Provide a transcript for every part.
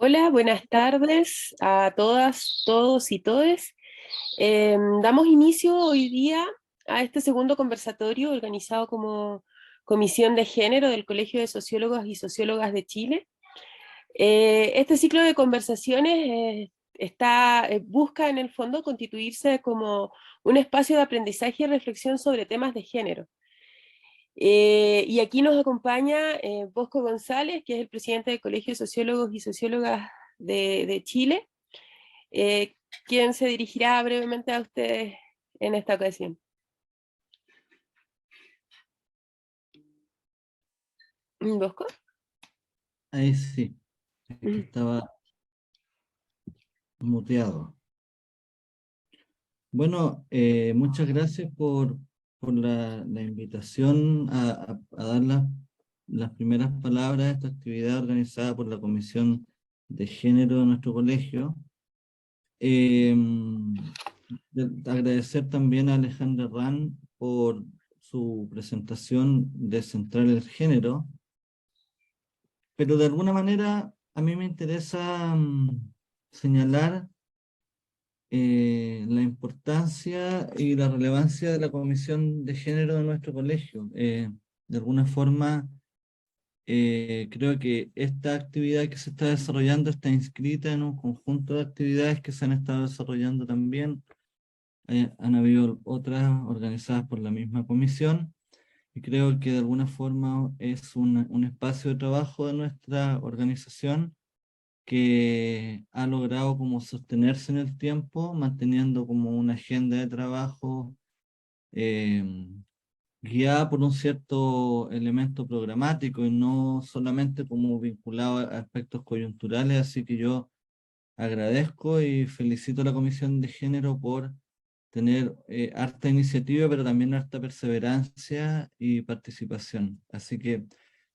Hola, buenas tardes a todas, todos y todes. Damos inicio hoy día a este segundo conversatorio organizado como Comisión de Género del Colegio de Sociólogos y Sociólogas de Chile. Este ciclo de conversaciones busca en el fondo constituirse como un espacio de aprendizaje y reflexión sobre temas de género. Y aquí nos acompaña Bosco González, que es el presidente del Colegio de Sociólogos y Sociólogas de Chile, eh, quien se dirigirá brevemente a ustedes en esta ocasión. ¿Bosco? Ahí sí, es que estaba muteado. Bueno, muchas gracias por la invitación a dar las primeras palabras de esta actividad organizada por la Comisión de Género de nuestro colegio. Eh, Agradecer también a Alejandra Ran por su presentación de Central el Género, pero de alguna manera a mí me interesa señalar la importancia y la relevancia de la Comisión de Género de nuestro colegio. De alguna forma, creo que esta actividad que se está desarrollando está inscrita en un conjunto de actividades que se han estado desarrollando también. Han habido otras organizadas por la misma comisión, y creo que de alguna forma es un espacio de trabajo de nuestra organización que ha logrado como sostenerse en el tiempo, manteniendo como una agenda de trabajo eh, guiada por un cierto elemento programático y no solamente como vinculado a aspectos coyunturales. Así que yo agradezco y felicito a la Comisión de Género por tener harta iniciativa, pero también harta perseverancia y participación. Así que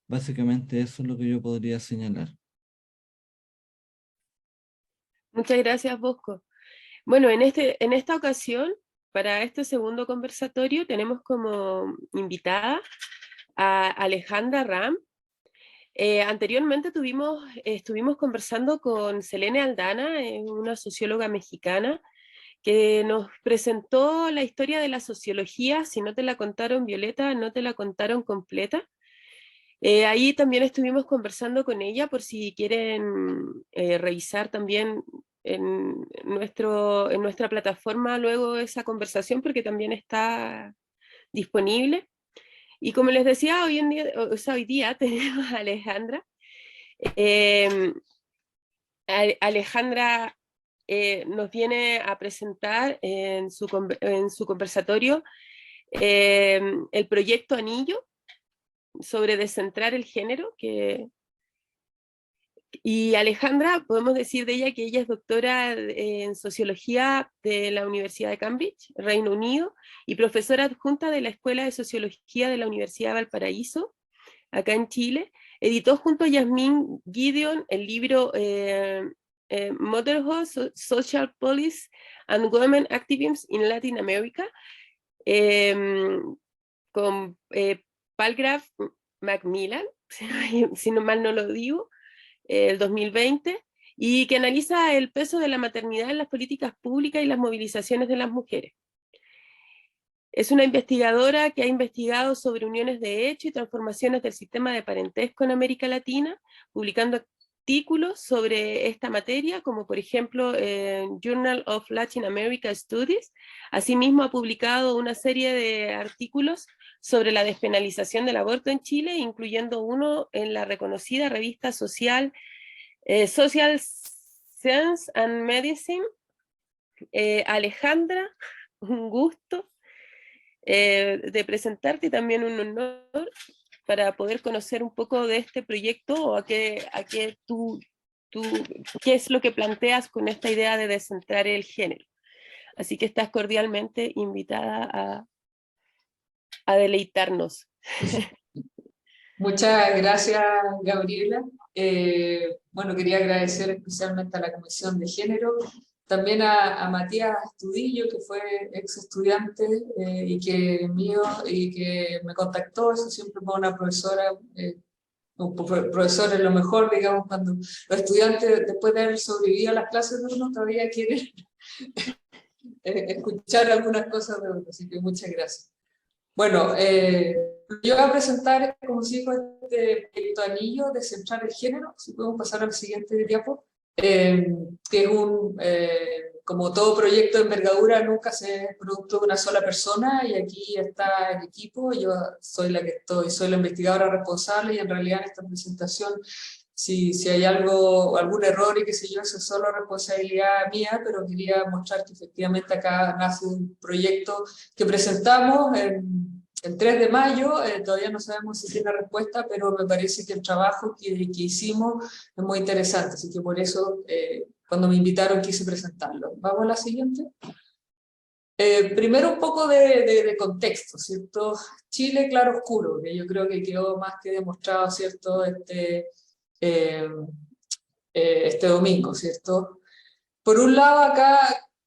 básicamente eso es lo que yo podría señalar. Muchas gracias, Bosco. Bueno, en esta ocasión, para este segundo conversatorio, tenemos como invitada a Alejandra Ram. Anteriormente estuvimos conversando con Selene Aldana, una socióloga mexicana, que nos presentó la historia de la sociología. Si no te la contaron, Violeta, no te la contaron completa. Ahí también estuvimos conversando con ella por si quieren revisar también en nuestra plataforma luego esa conversación, porque también está disponible. Y como les decía, hoy día tenemos a Alejandra. Eh, Alejandra nos viene a presentar en su conversatorio el proyecto Anillo sobre descentrar el género, y Alejandra, podemos decir de ella que ella es doctora en sociología de la Universidad de Cambridge, Reino Unido, y profesora adjunta de la Escuela de Sociología de la Universidad de Valparaíso, acá en Chile. Editó junto a Yasmín Gideon el libro Motherhood, Social Policy and Women Activism in Latin America, eh, con Palgraf Macmillan, si no mal no lo digo, el 2020, y que analiza el peso de la maternidad en las políticas públicas y las movilizaciones de las mujeres. Es una investigadora que ha investigado sobre uniones de hecho y transformaciones del sistema de parentesco en América Latina, publicando artículos sobre esta materia, como por ejemplo en Journal of Latin America Studies. Asimismo ha publicado una serie de artículos sobre la despenalización del aborto en Chile, incluyendo uno en la reconocida revista social Social Science and Medicine. Alejandra, un gusto de presentarte, y también un honor para poder conocer un poco de este proyecto, o qué es lo que planteas con esta idea de descentrar el género. Así que estás cordialmente invitada a deleitarnos. Muchas gracias, Gabriela. Bueno, quería agradecer especialmente a la Comisión de Género, también a Matías Estudillo, que fue ex estudiante y que me contactó. Eso siempre fue una profesora profesores lo mejor, digamos, cuando los estudiantes, después de haber sobrevivido a las clases de uno, todavía quieren escuchar algunas cosas de uno, así que muchas gracias. Bueno, yo voy a presentar, como se dijo, este proyecto anillo de centrar el género, si podemos pasar al siguiente diapo, que es como todo proyecto de envergadura, nunca se es producto de una sola persona, y aquí está el equipo, yo soy soy la investigadora responsable, y en realidad en esta presentación, si hay algún error y qué sé yo, eso es solo responsabilidad mía, pero quería mostrar que efectivamente acá nace un proyecto que presentamos el 3 de mayo, todavía no sabemos si tiene respuesta, pero me parece que el trabajo que hicimos es muy interesante, así que por eso cuando me invitaron quise presentarlo. ¿Vamos a la siguiente? Primero un poco de contexto, ¿cierto? Chile claro oscuro, que yo creo que quedó más que demostrado, ¿cierto? Este domingo, ¿cierto? Por un lado acá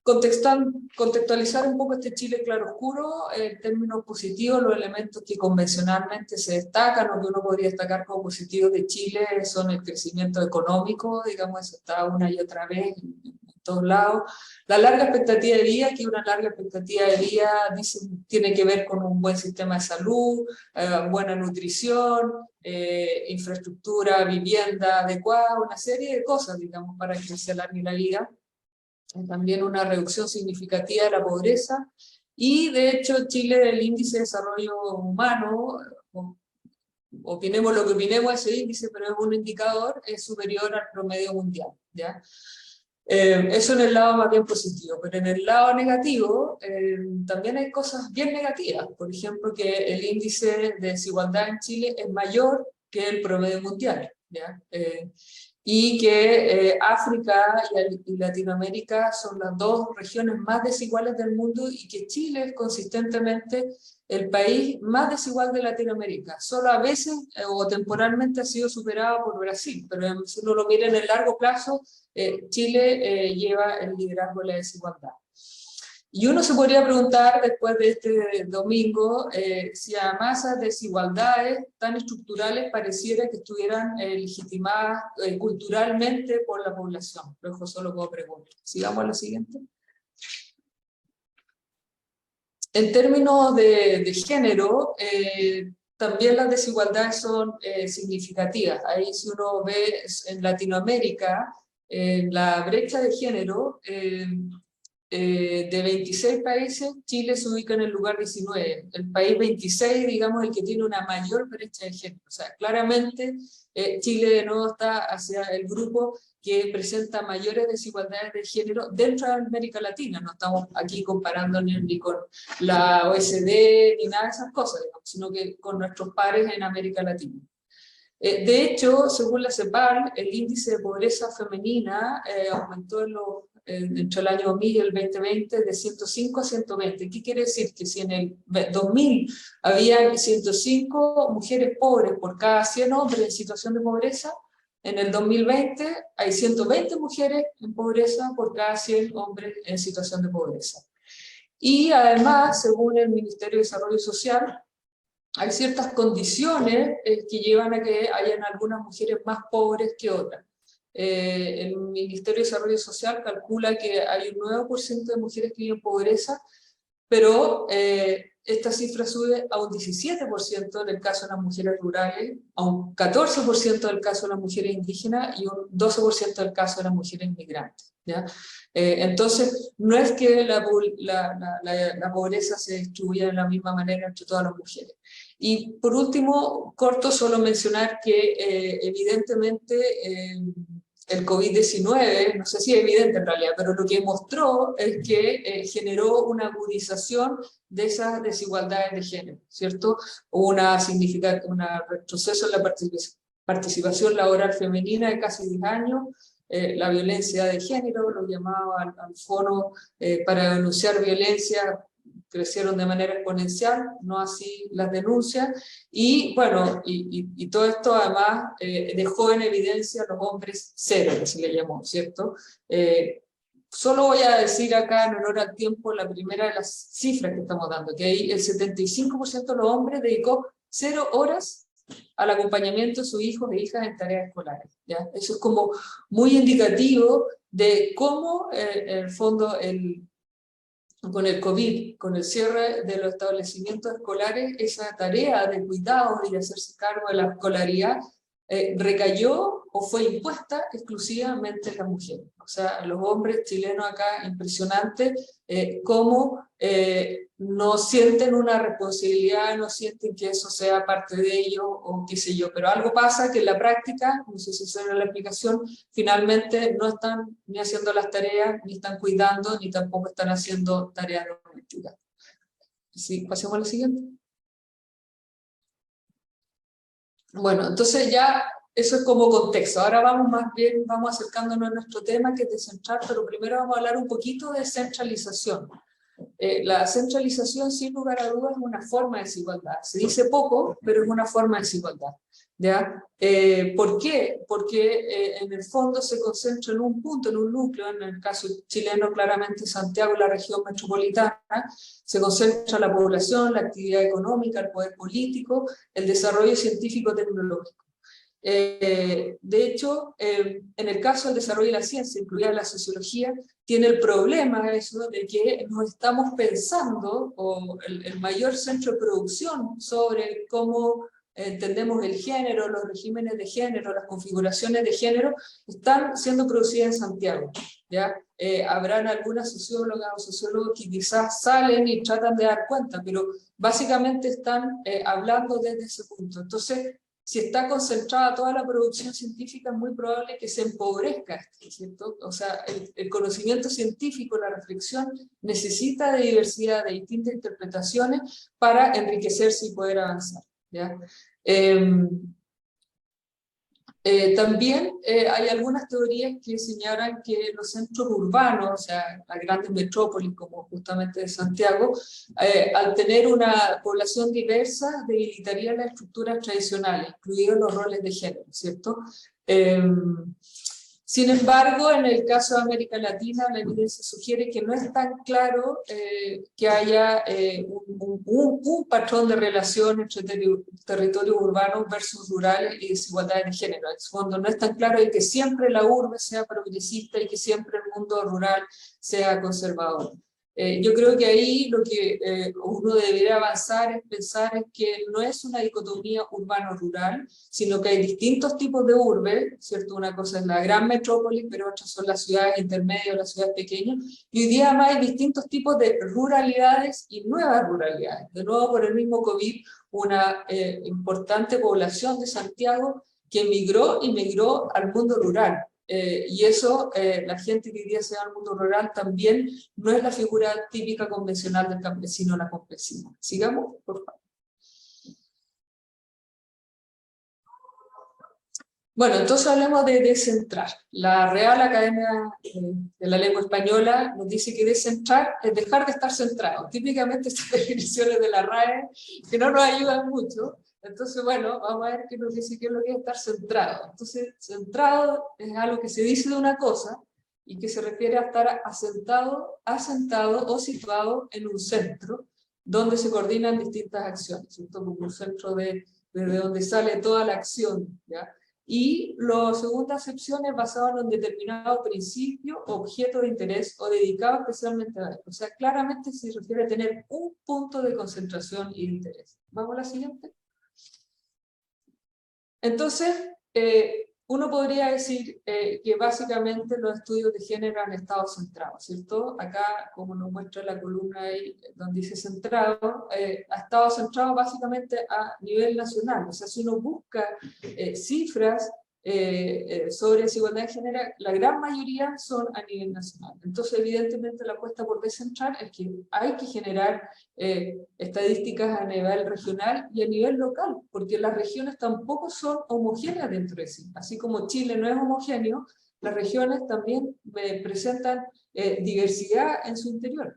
contextualizar un poco este Chile claroscuro en términos positivos, los elementos que convencionalmente se destacan o que uno podría destacar como positivos de Chile son el crecimiento económico, digamos, eso está una y otra vez en todos lados. La larga expectativa de vida, que una larga expectativa de vida tiene que ver con un buen sistema de salud, buena nutrición, infraestructura, vivienda adecuada, una serie de cosas, digamos, para que se alargue la vida. También una reducción significativa de la pobreza, y de hecho Chile, el índice de desarrollo humano, opinemos lo que opinemos de ese índice, pero es un indicador, es superior al promedio mundial, ¿ya? Eso en el lado más bien positivo, pero en el lado negativo también hay cosas bien negativas, por ejemplo que el índice de desigualdad en Chile es mayor que el promedio mundial, ¿ya? Y que África y Latinoamérica son las dos regiones más desiguales del mundo, y que Chile es consistentemente el país más desigual de Latinoamérica. Solo a veces o temporalmente ha sido superado por Brasil, pero si uno lo mira en el largo plazo, Chile lleva el liderazgo de la desigualdad. Y uno se podría preguntar después de este domingo si además esas desigualdades tan estructurales pareciera que estuvieran legitimadas culturalmente por la población. Luego solo puedo preguntar. Sigamos a la siguiente. En términos de género, también las desigualdades son significativas. Ahí si uno ve en Latinoamérica, la brecha de género, de 26 países, Chile se ubica en el lugar 19. El país 26, digamos, el que tiene una mayor brecha de género. O sea, claramente Chile de nuevo está hacia el grupo que presenta mayores desigualdades de género dentro de América Latina. No estamos aquí comparándonos ni con la OECD ni nada de esas cosas, digamos, sino que con nuestros pares en América Latina. De hecho, según la CEPAL, el índice de pobreza femenina aumentó entre el año 2000 y el 2020 de 105 a 120. ¿Qué quiere decir? Que si en el 2000 había 105 mujeres pobres por cada 100 hombres en situación de pobreza, en el 2020 hay 120 mujeres en pobreza por cada 100 hombres en situación de pobreza. Y además, según el Ministerio de Desarrollo Social, hay ciertas condiciones que llevan a que hayan algunas mujeres más pobres que otras. El Ministerio de Desarrollo Social calcula que hay un 9% de mujeres que viven en pobreza, pero esta cifra sube a un 17% en el caso de las mujeres rurales, a un 14% del caso de las mujeres indígenas y un 12% del caso de las mujeres migrantes, ¿ya? Entonces, no es que la pobreza se distribuya de la misma manera entre todas las mujeres. Y por último, corto, solo mencionar que evidentemente el COVID-19, no sé si es evidente en realidad, pero lo que mostró es que generó una agudización de esas desigualdades de género, ¿cierto? Hubo un retroceso en la participación laboral femenina de casi 10 años, la violencia de género, lo llamaba al foro para denunciar violencia, crecieron de manera exponencial, no así las denuncias, y bueno, y todo esto además dejó en evidencia a los hombres cero, que se le llamó, ¿cierto? Solo voy a decir acá, en honor al tiempo, la primera de las cifras que estamos dando, que ahí el 75% de los hombres dedicó 0 horas al acompañamiento de sus hijos e hijas en tareas escolares, ¿ya? Eso es como muy indicativo de cómo, en el fondo, con el COVID, con el cierre de los establecimientos escolares, esa tarea de cuidado y de hacerse cargo de la escolaridad recayó o fue impuesta exclusivamente a las mujeres. O sea, los hombres chilenos acá, impresionante cómo no sienten una responsabilidad, no sienten que eso sea parte de ellos o qué sé yo, pero algo pasa que en la práctica, no sé si será la aplicación, finalmente no están ni haciendo las tareas, ni están cuidando, ni tampoco están haciendo tareas domésticas. Sí, pasemos a la siguiente. Bueno, entonces ya eso es como contexto. Ahora vamos más bien, vamos acercándonos a nuestro tema que es descentrar, pero primero vamos a hablar un poquito de centralización. La centralización, sin lugar a dudas, es una forma de desigualdad. Se dice poco, pero es una forma de desigualdad, ¿ya? ¿Por qué? Porque en el fondo se concentra en un punto, en un núcleo, en el caso chileno claramente Santiago y la región metropolitana, se concentra la población, la actividad económica, el poder político, el desarrollo científico-tecnológico. De hecho, en el caso del desarrollo de la ciencia, incluida la sociología, tiene el problema eso de que nos estamos pensando, o el mayor centro de producción sobre cómo entendemos el género, los regímenes de género, las configuraciones de género, están siendo producidas en Santiago, ¿ya? Habrán algunas sociólogas o sociólogos que quizás salen y tratan de dar cuenta, pero básicamente están hablando desde ese punto. Entonces, si está concentrada toda la producción científica, es muy probable que se empobrezca, ¿cierto? O sea, el conocimiento científico, la reflexión, necesita de diversidad, de distintas interpretaciones para enriquecerse y poder avanzar, ¿ya? También hay algunas teorías que señalan que los centros urbanos, o sea, las grandes metrópolis como justamente de Santiago, al tener una población diversa, debilitaría las estructuras tradicionales, incluidos los roles de género, ¿cierto? Sin embargo, en el caso de América Latina, la evidencia sugiere que no es tan claro que haya un patrón de relación entre territorios urbanos versus rurales y desigualdades de género. En el fondo, no es tan claro de que siempre la urbe sea progresista y que siempre el mundo rural sea conservador. Yo creo que ahí lo que uno debería avanzar es pensar que no es una dicotomía urbano-rural, sino que hay distintos tipos de urbe, ¿cierto? Una cosa es la gran metrópoli, pero otras son las ciudades intermedias, las ciudades pequeñas, y hoy día además hay distintos tipos de ruralidades y nuevas ruralidades. De nuevo, por el mismo COVID, una importante población de Santiago que migró y migró al mundo rural. Y eso, la gente que hoy día se va al mundo rural también no es la figura típica convencional del campesino o la campesina. Sigamos, por favor. Bueno, entonces hablemos de descentrar. La Real Academia de la Lengua Española nos dice que descentrar es dejar de estar centrado. Típicamente estas definiciones de la RAE que no nos ayudan mucho. Entonces, bueno, vamos a ver qué nos dice qué es lo que es estar centrado. Entonces, centrado es algo que se dice de una cosa y que se refiere a estar asentado o situado en un centro donde se coordinan distintas acciones, ¿cierto? Como un centro desde donde sale toda la acción, ¿ya? Y la segunda acepción es basada en un determinado principio, objeto de interés o dedicado especialmente a él. O sea, claramente se refiere a tener un punto de concentración y de interés. ¿Vamos a la siguiente? Entonces, uno podría decir que básicamente los estudios de género han estado centrados, ¿cierto? Acá, como nos muestra la columna ahí, donde dice centrado, ha estado centrado básicamente a nivel nacional. O sea, si uno busca cifras sobre desigualdad de género, la gran mayoría son a nivel nacional. Entonces, evidentemente, la apuesta por descentrar es que hay que generar estadísticas a nivel regional y a nivel local, porque las regiones tampoco son homogéneas dentro de sí. Así como Chile no es homogéneo, las regiones también presentan diversidad en su interior.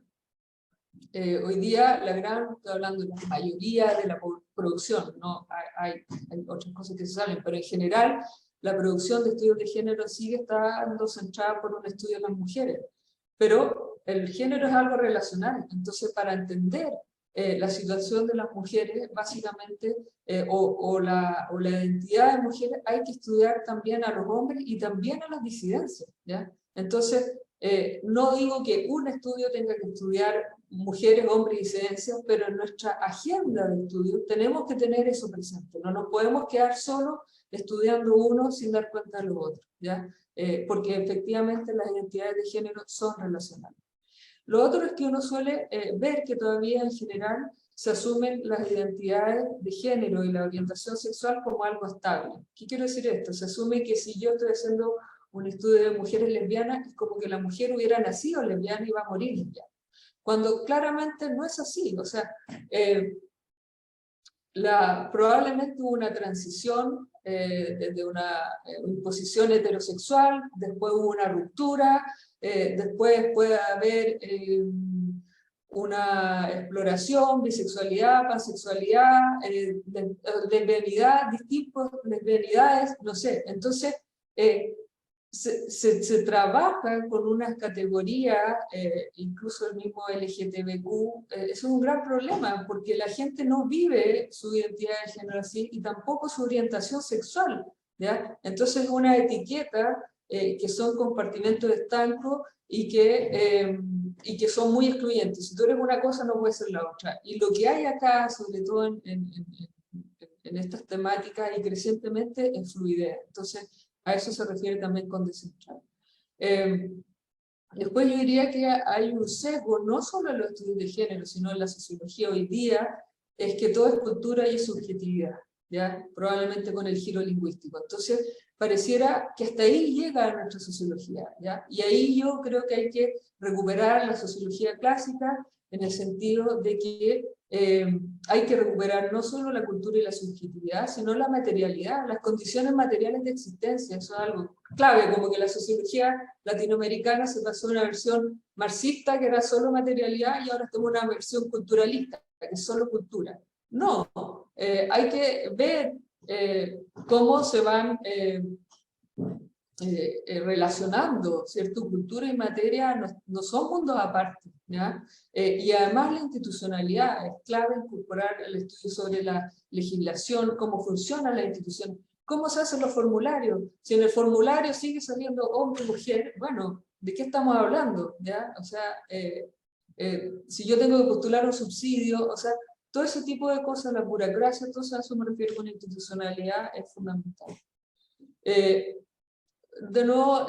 Hoy día, estoy hablando de la mayoría de la producción, ¿no? Hay otras cosas que se salen, pero en general, la producción de estudios de género sigue estando centrada por un estudio de las mujeres. Pero el género es algo relacional, entonces para entender la situación de las mujeres, básicamente, o la identidad de mujeres, hay que estudiar también a los hombres y también a las disidencias, ¿ya? Entonces, no digo que un estudio tenga que estudiar mujeres, hombres y disidencias, pero en nuestra agenda de estudio tenemos que tener eso presente. No nos podemos quedar solo estudiando uno sin dar cuenta de los otros, ¿ya? Porque efectivamente las identidades de género son relacionales. Lo otro es que uno suele ver que todavía en general se asumen las identidades de género y la orientación sexual como algo estable. ¿Qué quiero decir esto? Se asume que si yo estoy haciendo un estudio de mujeres lesbianas, es como que la mujer hubiera nacido lesbiana y va a morir lesbiana. Cuando claramente no es así. O sea, probablemente hubo una transición desde una imposición heterosexual, después hubo una ruptura, después puede haber una exploración, bisexualidad, pansexualidad, lesbianidad, distintas lesbianidades, no sé. Entonces, se trabaja con unas categorías, incluso el mismo LGTBQ, es un gran problema, porque la gente no vive su identidad de género así, y tampoco su orientación sexual, ¿ya? Entonces una etiqueta que son compartimentos estancos y que son muy excluyentes. Si tú eres una cosa, no puedes ser la otra. Y lo que hay acá, sobre todo en estas temáticas y crecientemente, es fluidez. Entonces, a eso se refiere también con descentral. Después yo diría que hay un sesgo, no solo en los estudios de género, sino en la sociología hoy día, es que todo es cultura y es subjetividad, ¿ya? Probablemente con el giro lingüístico. Entonces, pareciera que hasta ahí llega nuestra sociología, ¿ya? Y ahí yo creo que hay que recuperar la sociología clásica en el sentido de que hay que recuperar no solo la cultura y la subjetividad, sino la materialidad, las condiciones materiales de existencia. Eso es algo clave, como que la sociología latinoamericana se pasó a una versión marxista, que era solo materialidad, y ahora estamos en una versión culturalista, que es solo cultura. No, hay que ver cómo se van relacionando, ¿cierto? Cultura y materia no son mundos aparte, ¿ya? Y además la institucionalidad es clave incorporar el estudio sobre la legislación, cómo funciona la institución, cómo se hacen los formularios. Si en el formulario sigue saliendo hombre, mujer, bueno, ¿de qué estamos hablando? ¿Ya? O sea, si yo tengo que postular un subsidio, o sea, todo ese tipo de cosas, la burocracia, entonces a eso me refiero con institucionalidad, es fundamental. De nuevo,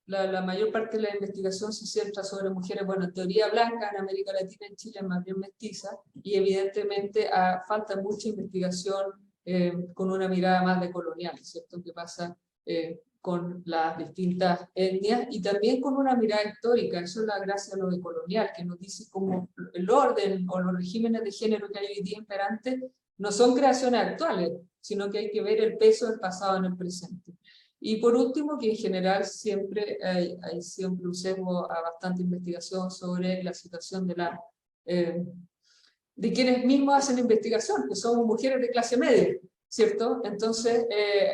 la mayor parte de la investigación se centra sobre mujeres, bueno, en teoría blancas, en América Latina, en Chile más bien mestiza, y evidentemente falta mucha investigación con una mirada más decolonial, ¿cierto? Que pasa con las distintas etnias, y también con una mirada histórica. Eso es la gracia de lo decolonial, que nos dice cómo el orden o los regímenes de género que hay hoy día imperantes no son creaciones actuales, sino que hay que ver el peso del pasado en el presente. Y por último, que en general siempre hay siempre un sesgo a bastante investigación sobre la situación de quienes mismos hacen investigación, que son mujeres de clase media, ¿cierto? Entonces,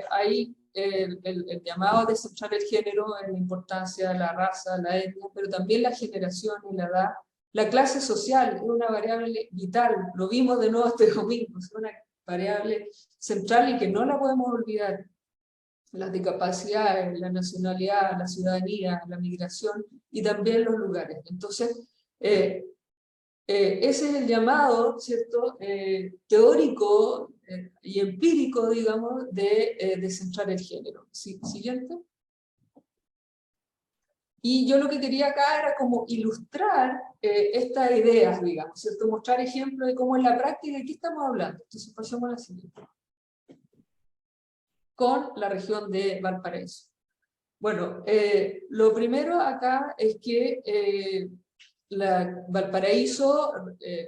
ahí el llamado a descentrar el género en la importancia de la raza, la etnia, pero también la generación y la edad. La clase social es una variable vital, lo vimos de nuevo este domingo, es una variable central y que no la podemos olvidar. Las discapacidades, la nacionalidad, la ciudadanía, la migración y también los lugares. Entonces, ese es el llamado, ¿cierto?, teórico y empírico, digamos, de descentrar el género. ¿Sí? Siguiente. Y yo lo que quería acá era como ilustrar estas ideas, digamos, ¿cierto? Mostrar ejemplos de cómo en la práctica, ¿de qué estamos hablando? Entonces, pasemos a la siguiente. Con la región de Valparaíso. Bueno, lo primero acá es que Valparaíso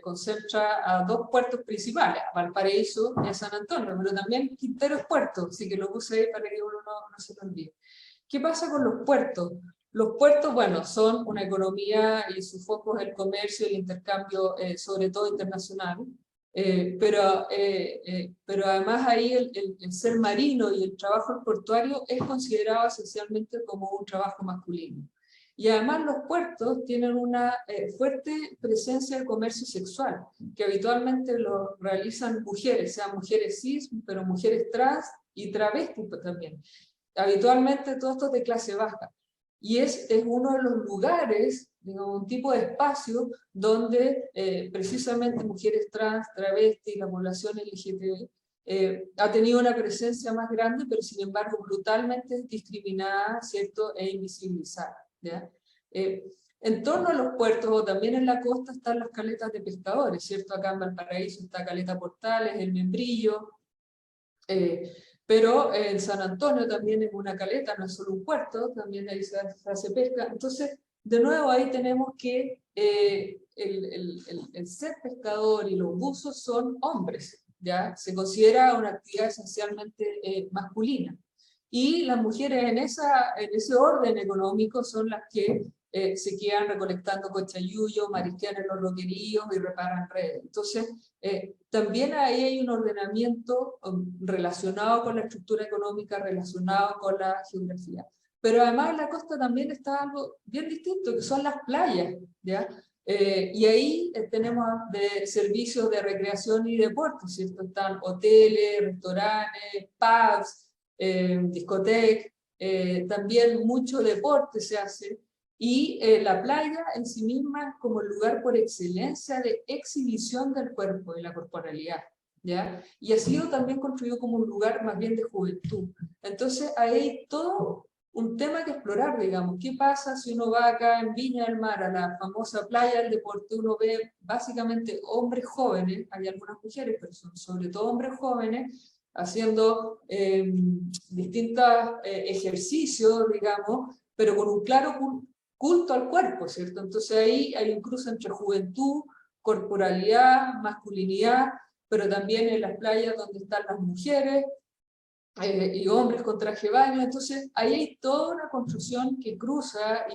concentra a dos puertos principales, Valparaíso y a San Antonio, pero también Quintero es puerto, así que lo puse ahí para que uno no se lo olvide. ¿Qué pasa con los puertos? Los puertos, bueno, son una economía y su foco es el comercio y el intercambio, sobre todo internacional. Pero además ahí el ser marino y el trabajo portuario es considerado esencialmente como un trabajo masculino. Y además los puertos tienen una fuerte presencia de comercio sexual, que habitualmente lo realizan mujeres, sean mujeres cis, pero mujeres trans y travestis también. Habitualmente todo esto es de clase baja. Y es uno de los lugares, digamos, un tipo de espacio donde precisamente mujeres trans, travestis, la población LGTB, ha tenido una presencia más grande, pero sin embargo brutalmente discriminada, ¿cierto? E invisibilizada, ¿ya? En torno a los puertos o también en la costa están las caletas de pescadores, ¿cierto? Acá en Valparaíso está Caleta Portales, el Membrillo, pero en San Antonio también es una caleta, no es solo un puerto, también ahí se hace pesca. Entonces, de nuevo ahí tenemos que el ser pescador y los buzos son hombres, ¿ya? Se considera una actividad esencialmente masculina. Y las mujeres en ese orden económico son las que se quedan recolectando cochayuyo, marisquean en los roqueríos y reparan redes. Entonces, también ahí hay un ordenamiento relacionado con la estructura económica, relacionado con la geografía. Pero además en la costa también está algo bien distinto, que son las playas, ¿ya? Y ahí tenemos de servicios de recreación y deporte, ¿cierto? Están hoteles, restaurantes, pubs, discotecas, también mucho deporte se hace, y la playa en sí misma es como el lugar por excelencia de exhibición del cuerpo y la corporalidad, ¿ya? Y ha sido también construido como un lugar más bien de juventud. Entonces hay todo un tema que explorar, digamos. ¿Qué pasa si uno va acá en Viña del Mar, a la famosa playa del deporte? Uno ve básicamente hombres jóvenes, hay algunas mujeres, pero son sobre todo hombres jóvenes, haciendo distintos ejercicios, digamos, pero con un claro culto al cuerpo, ¿cierto? Entonces ahí hay un cruce entre juventud, corporalidad, masculinidad, pero también en las playas donde están las mujeres y hombres con traje de baño. Entonces ahí hay toda una construcción que cruza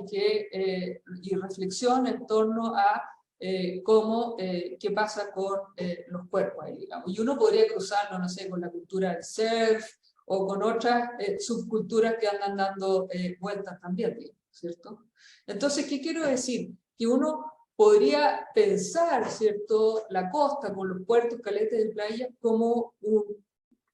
y reflexiona en torno a qué pasa con los cuerpos ahí, digamos. Y uno podría cruzarlo, no sé, con la cultura del surf o con otras subculturas que andan dando vueltas también, ¿cierto? Entonces, ¿qué quiero decir? Que uno podría pensar, ¿cierto?, la costa con los puertos, caletas de playa como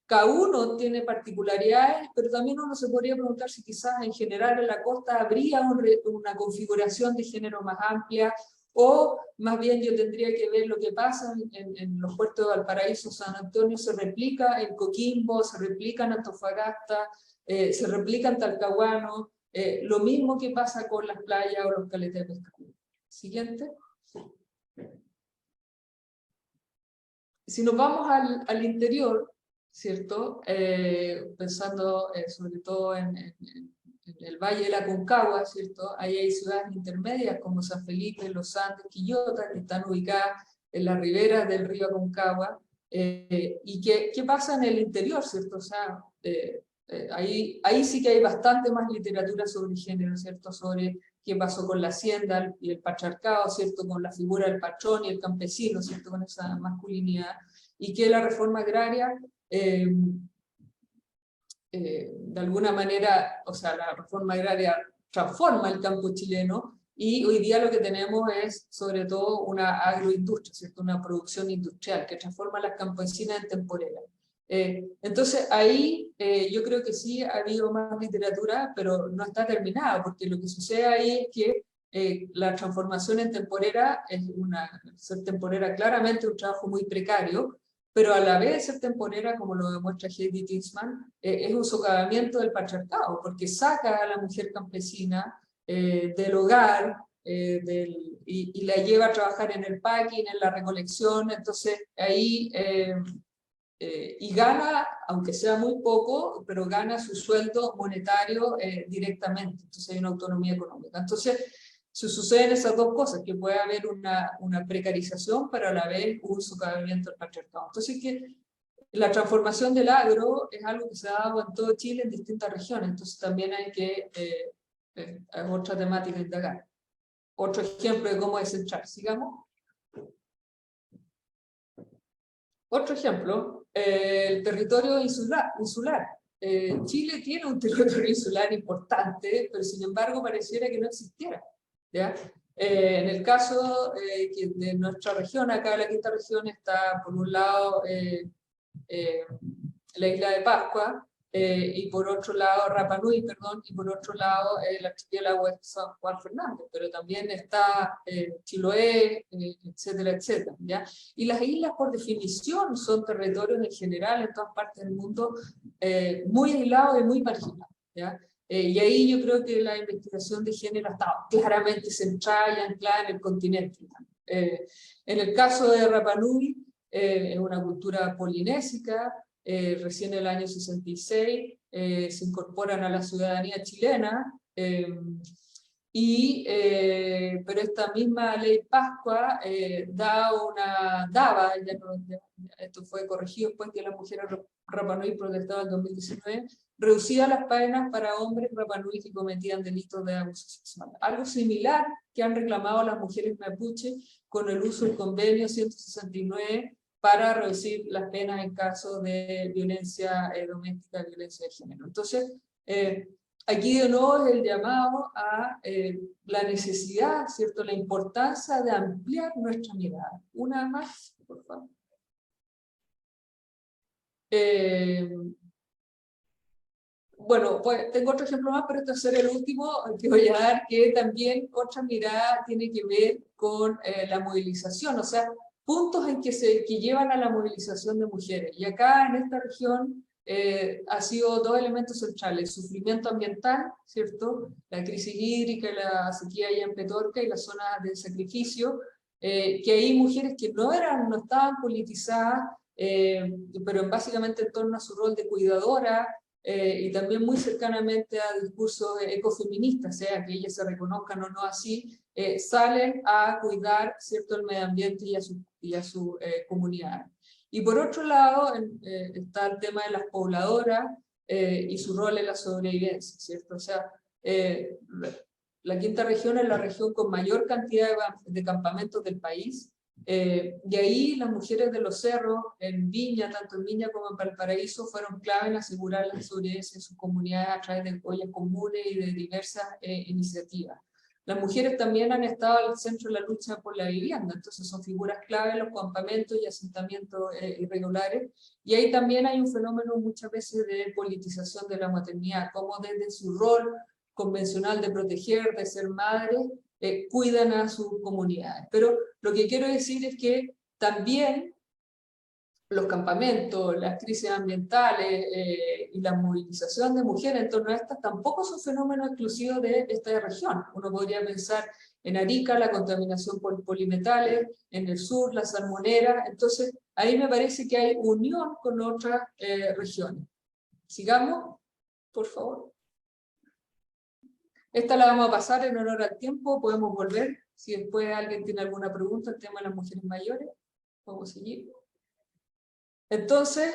cada uno tiene particularidades, pero también uno se podría preguntar si quizás en general en la costa habría una configuración de género más amplia, o más bien yo tendría que ver lo que pasa en los puertos de Valparaíso, San Antonio, se replica en Coquimbo, se replica en Antofagasta, se replica en Talcahuano, lo mismo que pasa con las playas o los caletas de pescado. Siguiente. Si nos vamos al interior, ¿cierto? Pensando sobre todo en el Valle de la Concagua, ¿cierto? Ahí hay ciudades intermedias como San Felipe, Los Andes, Quillota, que están ubicadas en la ribera del río Aconcagua. ¿Y qué pasa en el interior, ¿cierto? O sea, ahí sí que hay bastante más literatura sobre género, ¿cierto? Sobre qué pasó con la hacienda y el patriarcado, ¿cierto? Con la figura del patrón y el campesino, ¿cierto? Con esa masculinidad. Y que la reforma agraria, de alguna manera, o sea, la reforma agraria transforma el campo chileno, y hoy día lo que tenemos es sobre todo una agroindustria, ¿cierto? Una producción industrial que transforma a las campesinas en temporeras. Entonces ahí yo creo que sí ha habido más literatura, pero no está terminada, porque lo que sucede ahí es que la transformación en temporera ser temporera claramente un trabajo muy precario, pero a la vez ser temporera, como lo demuestra Heidi Tinsman, es un socavamiento del patriarcado, porque saca a la mujer campesina del hogar, y la lleva a trabajar en el packing, en la recolección. Entonces ahí y gana, aunque sea muy poco, pero gana su sueldo monetario directamente. Entonces hay una autonomía económica. Entonces se suceden esas dos cosas, que puede haber una precarización, pero a la vez un socavamiento del patriarcado. Entonces que la transformación del agro es algo que se ha dado en todo Chile, en distintas regiones. Entonces también hay que, es otra temática a indagar. Otro ejemplo de cómo descentrar. Sigamos. Otro ejemplo, el territorio insular. Chile tiene un territorio insular importante, pero sin embargo pareciera que no existiera, ¿ya? En el caso de nuestra región, acá en la quinta región está por un lado la isla de Pascua, y por otro lado Rapa Nui, perdón, y por otro lado el archipiélago de San Juan Fernández, pero también está Chiloé, etcétera, etcétera, ¿ya? Y las islas por definición son territorios en general en todas partes del mundo muy aislados y muy marginados, ¿ya? Y ahí yo creo que la investigación de género ha estado claramente centrada y anclada en el continente. En el caso de Rapa Nui, es una cultura polinésica. Recién en el año 66 se incorporan a la ciudadanía chilena, pero esta misma ley Pascua daba, esto fue corregido después que las mujeres Rapa Nui protestaban en 2019, reducía las penas para hombres Rapa Nui que cometían delitos de abuso sexual. Algo similar que han reclamado las mujeres mapuche con el uso del convenio 169 para reducir las penas en caso de violencia doméstica, violencia de género. Entonces, aquí de nuevo es el llamado a la necesidad, ¿cierto?, la importancia de ampliar nuestra mirada. Una más, por favor. Bueno, pues tengo otro ejemplo más, pero este va a ser el último que voy a dar, que también otra mirada tiene que ver con la movilización, o sea, puntos en que llevan a la movilización de mujeres. Y acá en esta región ha sido dos elementos centrales: el sufrimiento ambiental, ¿cierto?, la crisis hídrica, la sequía allá en Petorca y la zona de sacrificio, que hay mujeres que no estaban politizadas, pero básicamente en torno a su rol de cuidadora, y también muy cercanamente a discursos ecofeministas, sea que ellas se reconozcan o no así, salen a cuidar, ¿cierto?, el medio ambiente y a su comunidad. Y por otro lado está el tema de las pobladoras y su rol en la sobrevivencia, ¿cierto? O sea, la quinta región es la región con mayor cantidad de campamentos del país, y ahí las mujeres de los cerros, en Viña, tanto en Viña como en Valparaíso, fueron clave en asegurar la sobrevivencia de sus comunidades a través de ollas comunes y de diversas iniciativas. Las mujeres también han estado al centro de la lucha por la vivienda, entonces son figuras clave en los campamentos y asentamientos irregulares, y ahí también hay un fenómeno muchas veces de politización de la maternidad, como desde su rol convencional de proteger, de ser madre, cuidan a sus comunidades. Pero lo que quiero decir es que también los campamentos, las crisis ambientales y la movilización de mujeres en torno a estas tampoco son fenómenos exclusivos de esta región. Uno podría pensar en Arica, la contaminación por polimetales, en el sur, la salmonera. Entonces, ahí me parece que hay unión con otras regiones. Sigamos, por favor. Esta la vamos a pasar en honor al tiempo, podemos volver. Si después alguien tiene alguna pregunta, el tema de las mujeres mayores, vamos a seguir. Entonces,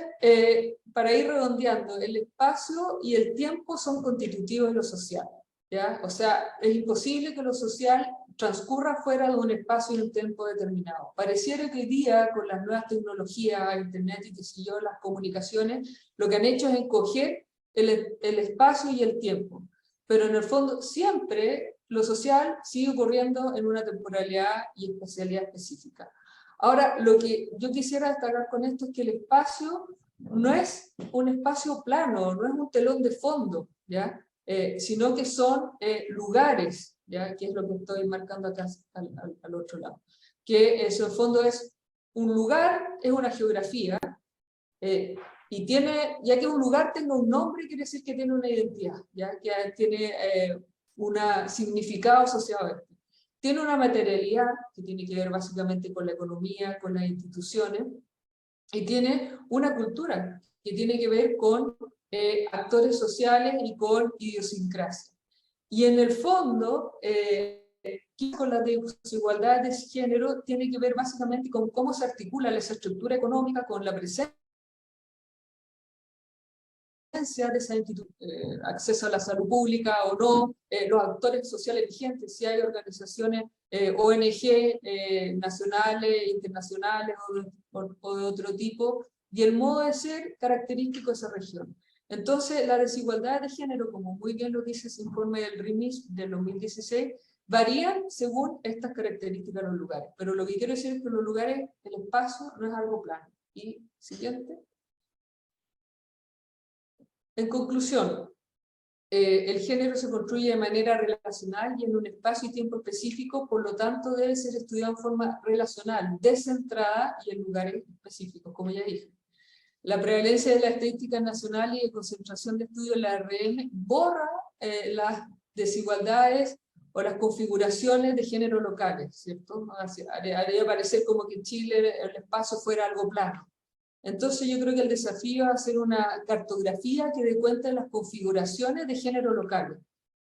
para ir redondeando, el espacio y el tiempo son constitutivos de lo social, ¿ya? O sea, es imposible que lo social transcurra fuera de un espacio y un tiempo determinado. Pareciera que hoy día, con las nuevas tecnologías, internet y qué sé yo, las comunicaciones, lo que han hecho es encoger el espacio y el tiempo. Pero en el fondo, siempre lo social sigue ocurriendo en una temporalidad y espacialidad específica. Ahora, lo que yo quisiera destacar con esto es que el espacio no es un espacio plano, no es un telón de fondo, ¿ya? Sino que son lugares, ¿ya? Que es lo que estoy marcando acá al otro lado. Que en el fondo es un lugar, es una geografía, y ya que un lugar tenga un nombre, quiere decir que tiene una identidad, ya que tiene un significado asociado a esto. Tiene una materialidad que tiene que ver básicamente con la economía, con las instituciones, y tiene una cultura que tiene que ver con actores sociales y con idiosincrasia. Y en el fondo, con las desigualdades de género, tiene que ver básicamente con cómo se articula esa estructura económica con la presencia de esa acceso a la salud pública o no, los actores sociales vigentes, si hay organizaciones ONG nacionales, internacionales o de otro tipo, y el modo de ser característico de esa región. Entonces, la desigualdad de género, como muy bien lo dice ese informe del RIMIS del 2016, varían según estas características de los lugares. Pero lo que quiero decir es que los lugares, el espacio no es algo plano. Y siguiente. En conclusión, el género se construye de manera relacional y en un espacio y tiempo específico, por lo tanto debe ser estudiado en forma relacional, descentrada y en lugares específicos, como ya dije. La prevalencia de las estadísticas nacionales y de concentración de estudios en la RM borra las desigualdades o las configuraciones de género locales, ¿cierto? Haría parecer como que en Chile el espacio fuera algo plano. Entonces yo creo que el desafío es hacer una cartografía que dé cuenta de las configuraciones de género locales.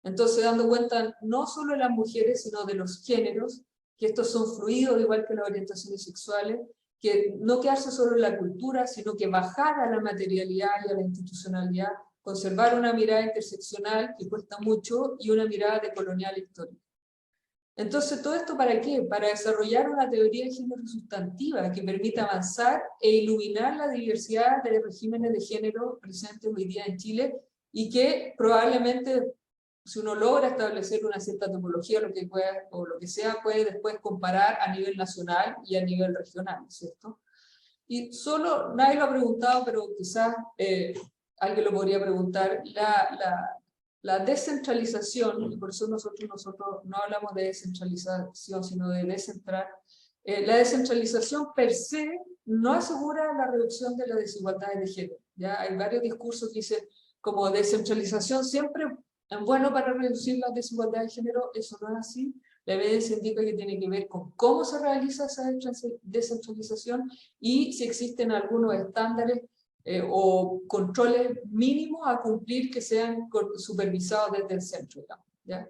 Entonces dando cuenta no solo de las mujeres, sino de los géneros, que estos son fluidos igual que las orientaciones sexuales, que no quedarse solo en la cultura, sino que bajar a la materialidad y a la institucionalidad, conservar una mirada interseccional que cuesta mucho y una mirada decolonial histórica. Entonces, ¿todo esto para qué? Para desarrollar una teoría de género sustantiva que permita avanzar e iluminar la diversidad de regímenes de género presentes hoy día en Chile y que probablemente, si uno logra establecer una cierta topología o lo que sea, puede después comparar a nivel nacional y a nivel regional, ¿cierto? Y solo, nadie lo ha preguntado, pero quizás alguien lo podría preguntar, la descentralización, y por eso nosotros no hablamos de descentralización, sino de descentrar, la descentralización per se no asegura la reducción de las desigualdades de género. ¿Ya? Hay varios discursos que dicen como descentralización siempre es bueno para reducir las desigualdades de género, eso no es así. La evidencia indica que tiene que ver con cómo se realiza esa descentralización y si existen algunos estándares o controles mínimos a cumplir que sean supervisados desde el centro, digamos, ¿ya?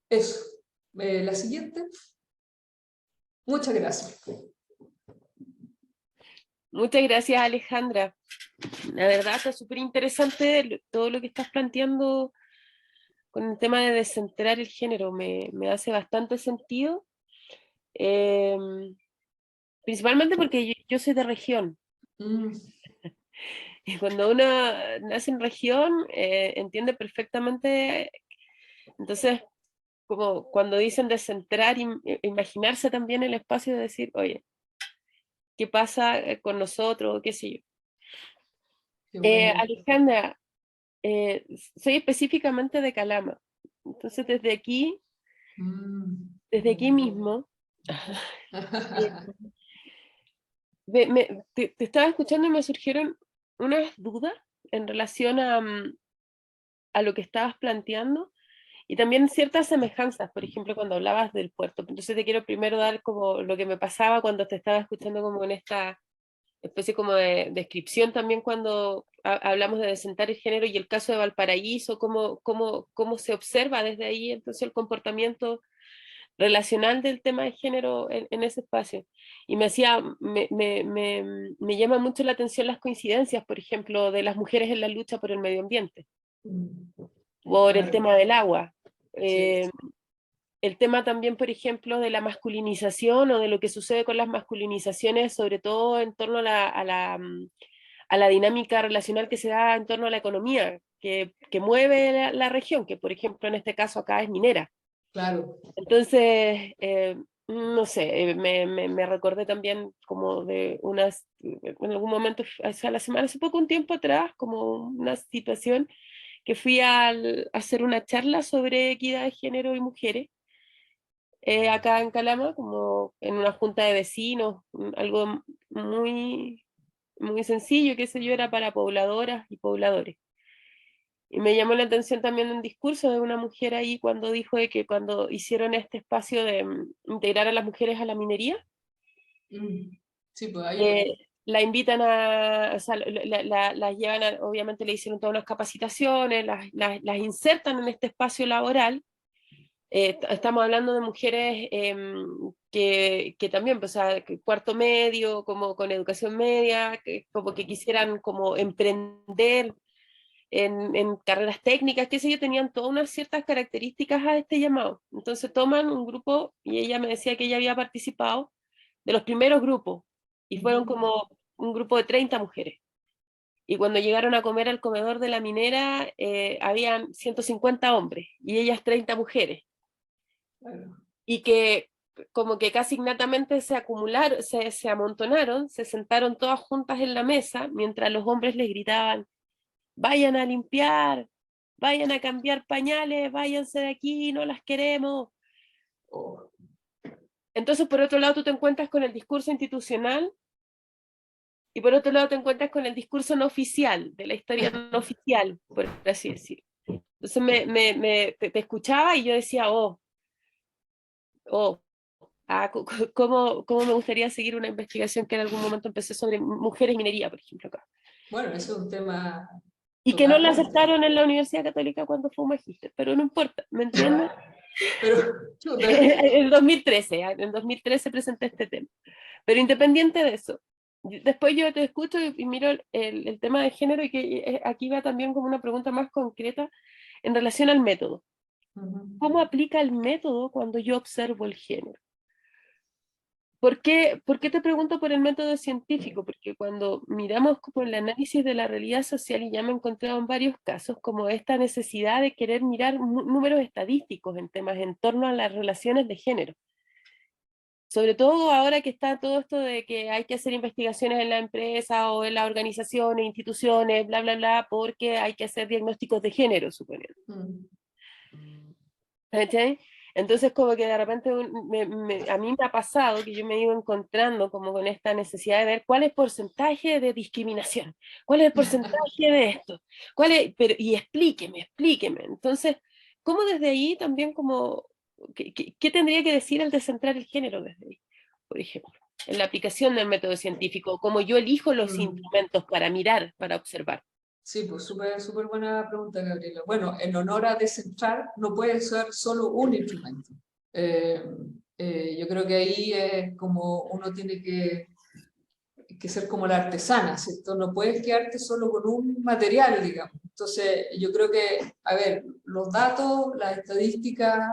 Eso. La siguiente. Muchas gracias. Muchas gracias, Alejandra. La verdad está súper interesante todo lo que estás planteando con el tema de descentrar el género. Me hace bastante sentido. Principalmente porque yo soy de región. Y cuando uno nace en región, entiende perfectamente. Entonces, como cuando dicen descentrar, imaginarse también el espacio de decir, oye, ¿qué pasa con nosotros? ¿Qué sé yo? Alejandra, soy específicamente de Calama. Entonces, desde aquí mismo, te estaba escuchando y me surgieron unas dudas en relación a lo que estabas planteando y también ciertas semejanzas, por ejemplo, cuando hablabas del puerto. Entonces te quiero primero dar como lo que me pasaba cuando te estaba escuchando como en esta especie como de descripción también cuando hablamos de desentar el género y el caso de Valparaíso, cómo se observa desde ahí entonces el comportamiento relacional del tema de género en ese espacio. Y me llama mucho la atención las coincidencias, por ejemplo, de las mujeres en la lucha por el medio ambiente, por el tema del agua. El tema también, por ejemplo, de la masculinización o de lo que sucede con las masculinizaciones, sobre todo en torno a la dinámica relacional que se da en torno a la economía, que mueve la región, que por ejemplo en este caso acá es minera. Claro. Entonces, no sé, me recordé también como de en algún momento, hace poco, un tiempo atrás, como una situación que fui a hacer una charla sobre equidad de género y mujeres, acá en Calama, como en una junta de vecinos, algo muy, muy sencillo, qué sé yo, era para pobladoras y pobladores. Y me llamó la atención también un discurso de una mujer ahí cuando dijo de que cuando hicieron este espacio de integrar a las mujeres a la minería, sí, pues ahí la invitan o sea, las llevan obviamente le hicieron todas unas capacitaciones, las insertan en este espacio laboral. Estamos hablando de mujeres que también, pues, o sea, cuarto medio, como con educación media, como que quisieran como emprender en carreras técnicas, qué sé yo, tenían todas unas ciertas características a este llamado. Entonces toman un grupo, y ella me decía que ella había participado de los primeros grupos, y fueron como un grupo de 30 mujeres. y cuando llegaron a comer al comedor de la minera, habían 150 hombres, y ellas 30 mujeres, Claro. y que como que casi innatamente se acumularon, se amontonaron, se sentaron todas juntas en la mesa, mientras los hombres les gritaban, vayan a limpiar, vayan a cambiar pañales, váyanse de aquí, no las queremos. Oh, Entonces, por otro lado, tú te encuentras con el discurso institucional, y por otro lado te encuentras con el discurso no oficial, de la historia no oficial, por así decirlo. Entonces te escuchaba y yo decía, oh, cómo me gustaría seguir una investigación que en algún momento empecé sobre mujeres y minería, por ejemplo, acá. bueno, eso es un tema Y que no la totalmente. aceptaron en la Universidad Católica cuando fue un magíster, pero no importa, ¿me entiendes? Pero, chuta, En 2013, en 2013 presenté este tema. Pero independiente de eso, después yo te escucho y miro el tema de género, y que aquí va también como una pregunta más concreta en relación al método. ¿Cómo aplica el método cuando yo observo el género? ¿Por qué te pregunto por el método científico? Porque cuando miramos como el análisis de la realidad social, y ya me he encontrado en varios casos, como esta necesidad de querer mirar números estadísticos en temas en torno a las relaciones de género. Sobre todo ahora que está todo esto de que hay que hacer investigaciones en la empresa o en las organizaciones, instituciones, bla, bla, bla, porque hay que hacer diagnósticos de género, suponiendo. ¿Cachai? Entonces como que de repente a mí me ha pasado que yo me he ido encontrando como con esta necesidad de ver cuál es el porcentaje de discriminación, cuál es el porcentaje de esto, y explíqueme. Entonces, ¿cómo desde ahí también como, qué tendría que decir el descentrar el género desde ahí, por ejemplo, en la aplicación del método científico, cómo yo elijo los instrumentos para mirar, para observar? Sí, pues súper buena pregunta, Gabriela. Bueno, en honor a descentrar, no puede ser solo un instrumento. Yo creo que ahí es como uno tiene que ser como la artesana, ¿cierto? No puedes quedarte solo con un material, digamos. Entonces, yo creo que, a ver, los datos, las estadísticas,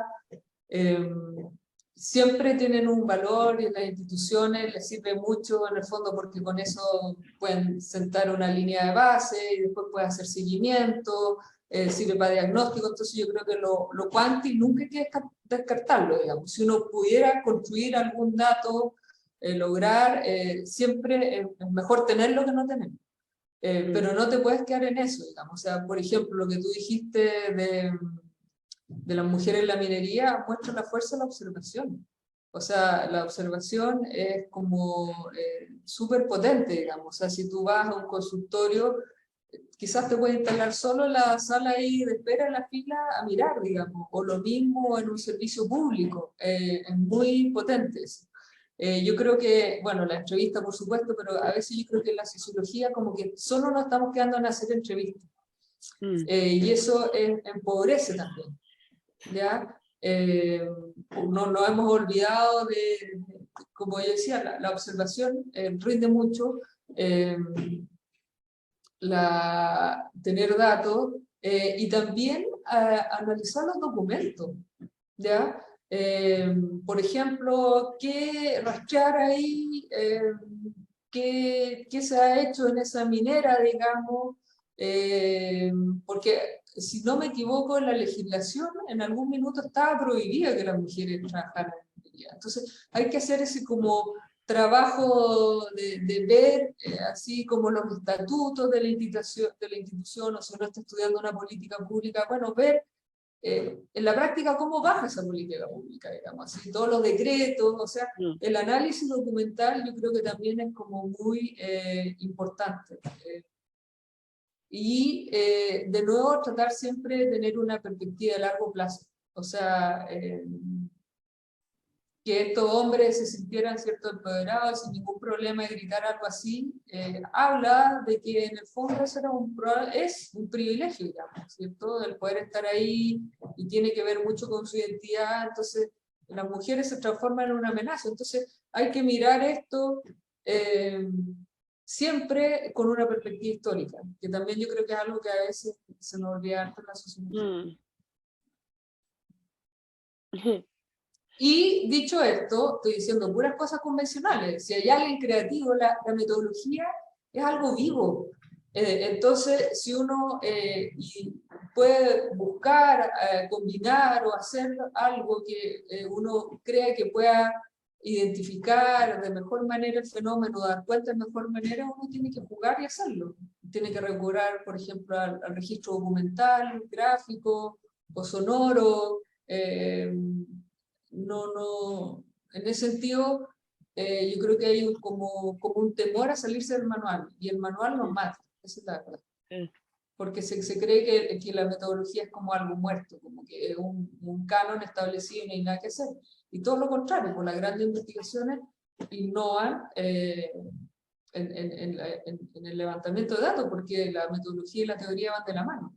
siempre tienen un valor, y en las instituciones les sirve mucho en el fondo, porque con eso pueden sentar una línea de base y después pueden hacer seguimiento, sirve para diagnóstico. Entonces yo creo que lo cuanti nunca hay que descartarlo, digamos. Si uno pudiera construir algún dato, lograr, siempre es mejor tenerlo que no tenerlo. Pero no te puedes quedar en eso, digamos. O sea, por ejemplo, lo que tú dijiste de las mujeres en la minería muestra la fuerza de la observación. O sea, la observación es como súper potente, digamos. O sea, si tú vas a un consultorio, quizás te puedes instalar solo en la sala ahí de espera en la fila a mirar, digamos. O lo mismo en un servicio público. Es muy potente eso. Yo creo que, bueno, la entrevista por supuesto, pero a veces yo creo que en la sociología como que solo nos estamos quedando en hacer entrevistas. Y eso empobrece también. ¿Ya? No nos hemos olvidado como yo decía, la observación rinde mucho, tener datos y también analizar los documentos, ¿ya? Por ejemplo, ¿qué rastrear ahí? ¿Qué se ha hecho en esa minera, digamos? Porque si no me equivoco, en la legislación en algún minuto estaba prohibida que las mujeres trabajaran en minería. Entonces hay que hacer ese como trabajo de ver, así como los estatutos de la institución, o si uno está estudiando una política pública, bueno, ver en la práctica cómo baja esa política pública, digamos, así, todos los decretos, o sea, el análisis documental yo creo que también es como muy importante. Y de nuevo tratar siempre de tener una perspectiva de largo plazo, o sea, que estos hombres se sintieran cierto empoderados sin ningún problema de gritar algo así, habla de que en el fondo eso es un privilegio, digamos, ¿cierto? El poder estar ahí, y tiene que ver mucho con su identidad. Entonces las mujeres se transforman en una amenaza. Entonces hay que mirar esto siempre con una perspectiva histórica, que también yo creo que es algo que a veces se nos olvida harto en la sociedad. Y dicho esto, estoy diciendo puras cosas convencionales. Si hay alguien creativo, la metodología es algo vivo. Entonces, si uno puede buscar, combinar o hacer algo que uno crea que pueda identificar de mejor manera el fenómeno, dar cuenta de mejor manera, uno tiene que jugar y hacerlo. Tiene que recurrir, por ejemplo, al registro documental, gráfico o sonoro. En ese sentido, yo creo que hay como un temor a salirse del manual, y el manual nos mata, esa es la verdad. Porque se cree que la metodología es como algo muerto, como que es un canon establecido y no hay nada que hacer. Y todo lo contrario, por las grandes investigaciones innovan en el levantamiento de datos, porque la metodología y la teoría van de la mano.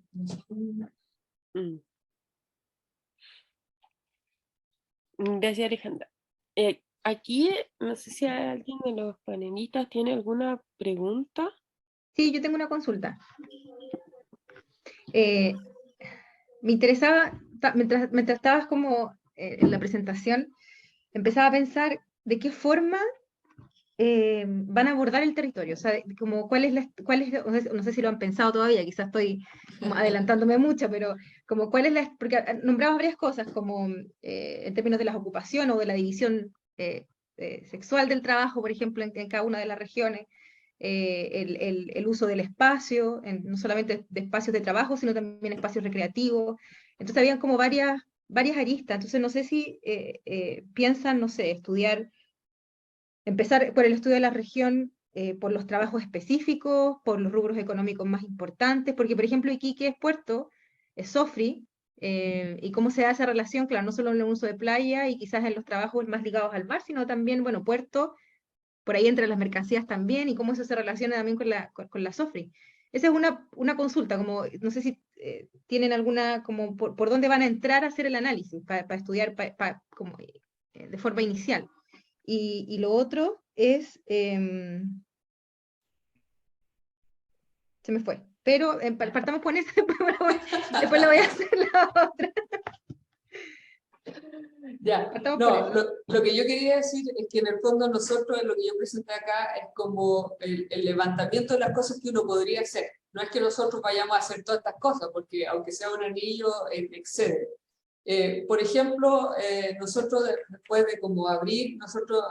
Gracias, Alejandra. Aquí, no sé si alguien de los panelistas tiene alguna pregunta. Sí, yo tengo una consulta. Me interesaba, mientras estabas como en la presentación, empezaba a pensar de qué forma van a abordar el territorio. O sea, como no sé si lo han pensado todavía, quizás estoy como adelantándome mucho, pero como porque nombramos varias cosas, como en términos de las ocupaciones o de la división sexual del trabajo, por ejemplo, en cada una de las regiones. El uso del espacio, no solamente de espacios de trabajo, sino también espacios recreativos. Entonces habían como varias aristas. Entonces no sé si piensan, no sé, empezar por el estudio de la región, por los trabajos específicos, por los rubros económicos más importantes, porque por ejemplo Iquique es puerto, es SOFRI, y cómo se da esa relación, claro, no solo en el uso de playa y quizás en los trabajos más ligados al mar, sino también, bueno, puerto, por ahí entre las mercancías también, y cómo eso se relaciona también con la SOFRI. Esa es una consulta, como no sé si tienen alguna, como por dónde van a entrar a hacer el análisis, para estudiar como, de forma inicial. Y lo otro es, se me fue, pero partamos con eso, después lo voy a hacer la otra. Ya, no, lo que yo quería decir es que en el fondo nosotros, lo que yo presenté acá, es como el levantamiento de las cosas que uno podría hacer. No es que nosotros vayamos a hacer todas estas cosas, porque aunque sea un anillo, excede. Por ejemplo, nosotros después de como abrir, nosotros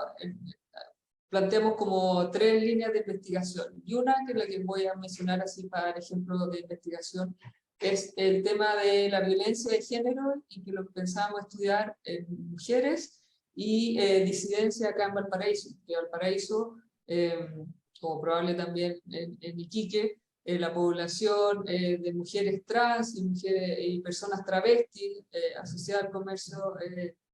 planteamos como 3 líneas de investigación. Y una, que es la que voy a mencionar así para el ejemplo de investigación, es el tema de la violencia de género, y que lo pensábamos estudiar en mujeres y disidencia acá en Valparaíso. Que Valparaíso, como probable también en Iquique, la población de mujeres trans y personas travestis asociadas al comercio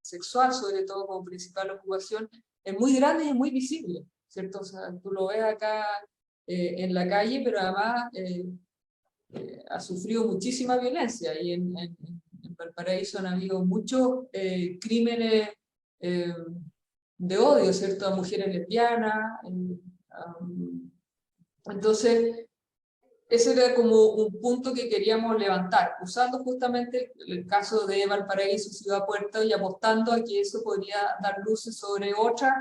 sexual, sobre todo como principal ocupación, es muy grande y es muy visible, ¿cierto? O sea, tú lo ves acá en la calle, pero además ha sufrido muchísima violencia, y en Valparaíso han habido muchos crímenes de odio, ¿cierto? A mujeres lesbianas. Entonces, ese era como un punto que queríamos levantar, usando justamente el caso de Valparaíso, Ciudad Puerto, y apostando a que eso podría dar luces sobre otras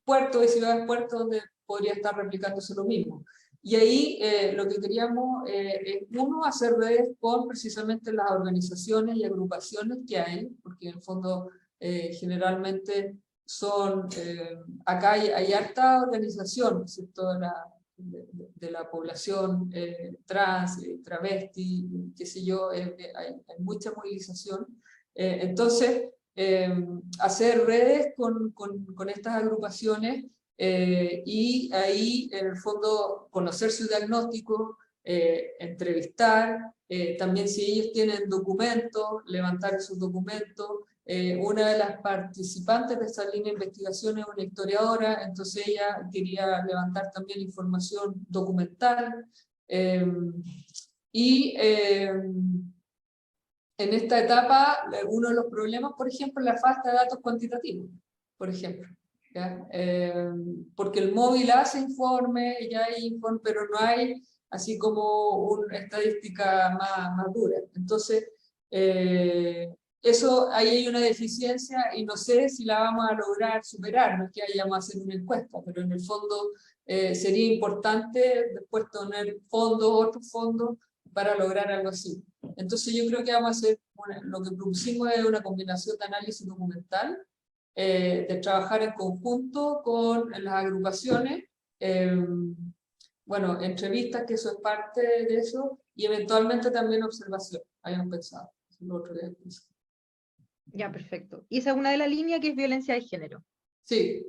puertos y ciudades puertos donde podría estar replicándose lo mismo. Y ahí lo que queríamos es, uno, hacer redes con precisamente las organizaciones y agrupaciones que hay, porque en el fondo generalmente son, acá hay harta organización, ¿cierto? De la población trans, travesti, qué sé yo, hay mucha movilización. Entonces, hacer redes con estas agrupaciones y ahí, en el fondo, conocer su diagnóstico, entrevistar, también si ellos tienen documentos, levantar esos documentos. Una de las participantes de esta línea de investigación es una historiadora, entonces ella quería levantar también información documental. En esta etapa, uno de los problemas, por ejemplo, es la falta de datos cuantitativos, por ejemplo. Porque el móvil hace informe, ya hay informe, pero no hay así como una estadística más dura. Entonces, eso, ahí hay una deficiencia y no sé si la vamos a lograr superar. No es que vayamos a hacer una encuesta, pero en el fondo sería importante después tener fondos, otros fondos, para lograr algo así. Entonces yo creo que vamos a hacer, lo que propusimos es una combinación de análisis documental, de trabajar en conjunto con las agrupaciones, bueno, entrevistas, que eso es parte de eso, y eventualmente también observación, habíamos pensado. Eso es lo otro que habíamos pensado. Ya, perfecto. Y esa es una de las líneas que es violencia de género. Sí.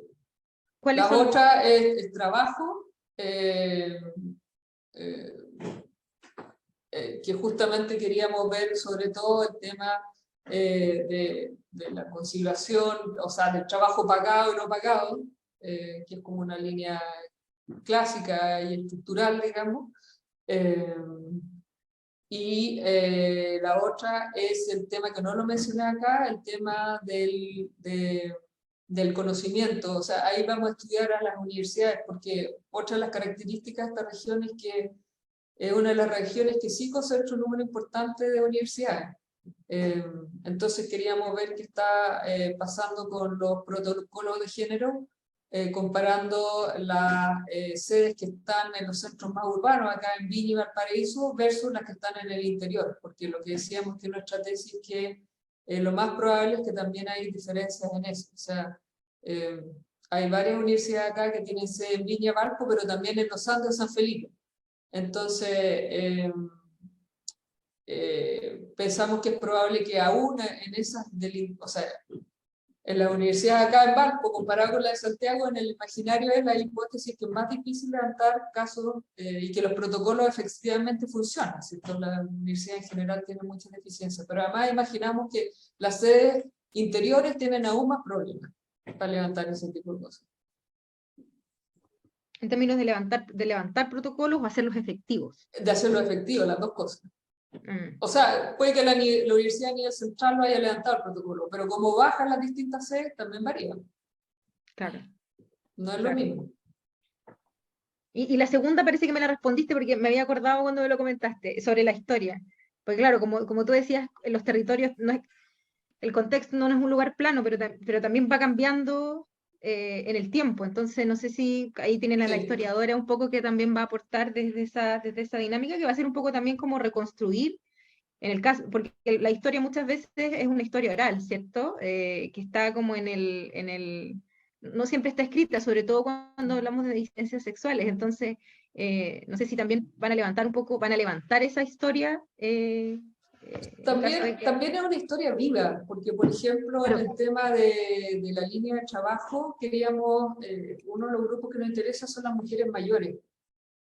¿Cuáles La son? otra es el trabajo, que justamente queríamos ver sobre todo el tema de la conciliación, o sea, del trabajo pagado y no pagado, que es como una línea clásica y estructural, digamos. Y la otra es el tema que no lo mencioné acá, el tema del conocimiento. O sea, ahí vamos a estudiar a las universidades, porque otra de las características de esta región es que es una de las regiones que sí concentra un número importante de universidades. Entonces queríamos ver qué está pasando con los protocolos de género, comparando las sedes que están en los centros más urbanos, acá en Viña y Valparaíso, versus las que están en el interior, porque lo que decíamos que nuestra tesis es que lo más probable es que también hay diferencias en eso. O sea, hay varias universidades acá que tienen sede en Viña y Valpo, pero también en Los Andes, San Felipe. Entonces, pensamos que es probable que aún en esas, o sea, en la universidad acá en Valpo, comparado con la de Santiago, en el imaginario es la hipótesis que es más difícil levantar casos y que los protocolos efectivamente funcionan, ¿cierto? La universidad en general tiene muchas deficiencias, pero además imaginamos que las sedes interiores tienen aún más problemas para levantar ese tipo de cosas. En términos de levantar protocolos o hacerlos efectivos. De hacerlo efectivo, las dos cosas. Mm, O sea, puede que la universidad a nivel central lo haya levantado el protocolo, pero como bajan las distintas sedes, también varía. claro. No es lo Claro. mismo. Y la segunda parece que me la respondiste porque me había acordado cuando me lo comentaste, sobre la historia. Porque claro, como tú decías, en los territorios, el contexto no es un lugar plano, pero también va cambiando en el tiempo. Entonces, no sé si ahí tienen a la Sí. historiadora un poco que también va a aportar desde esa dinámica, que va a ser un poco también como reconstruir, en el caso, porque la historia muchas veces es una historia oral, ¿cierto? Que está como no siempre está escrita, sobre todo cuando hablamos de disidencias sexuales. Entonces, no sé si también van a levantar esa historia. También es una historia viva, porque por ejemplo en el tema de la línea de trabajo queríamos, uno de los grupos que nos interesa son las mujeres mayores,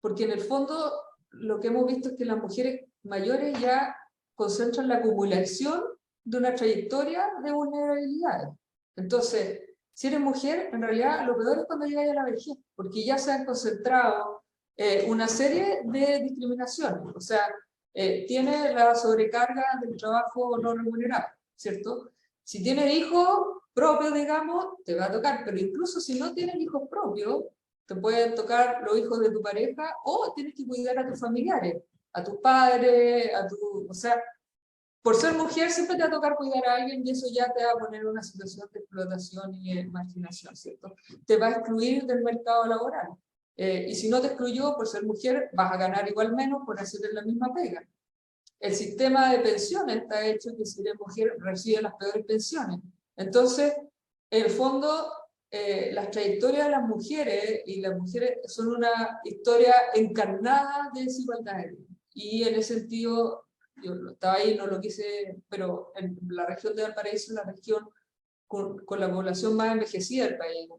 porque en el fondo lo que hemos visto es que las mujeres mayores ya concentran la acumulación de una trayectoria de vulnerabilidades. Entonces, si eres mujer, en realidad lo peor es cuando llegas a la vejez, porque ya se han concentrado una serie de discriminaciones, o sea, tiene la sobrecarga del trabajo no remunerado, ¿cierto? Si tienes hijos propios, digamos, te va a tocar, pero incluso si no tienes hijos propios, te pueden tocar los hijos de tu pareja o tienes que cuidar a tus familiares, a tus padres, o sea, por ser mujer siempre te va a tocar cuidar a alguien y eso ya te va a poner en una situación de explotación y marginación, ¿cierto? Te va a excluir del mercado laboral. Y si no te excluyó por ser mujer, vas a ganar igual menos por hacer la misma pega. El sistema de pensiones está hecho que si eres mujer recibe las peores pensiones. Entonces, en el fondo, las trayectorias de las mujeres y las mujeres son una historia encarnada de desigualdades. Y en ese sentido, yo estaba ahí, no lo quise, pero en la región de Valparaíso es la región con la población más envejecida del país.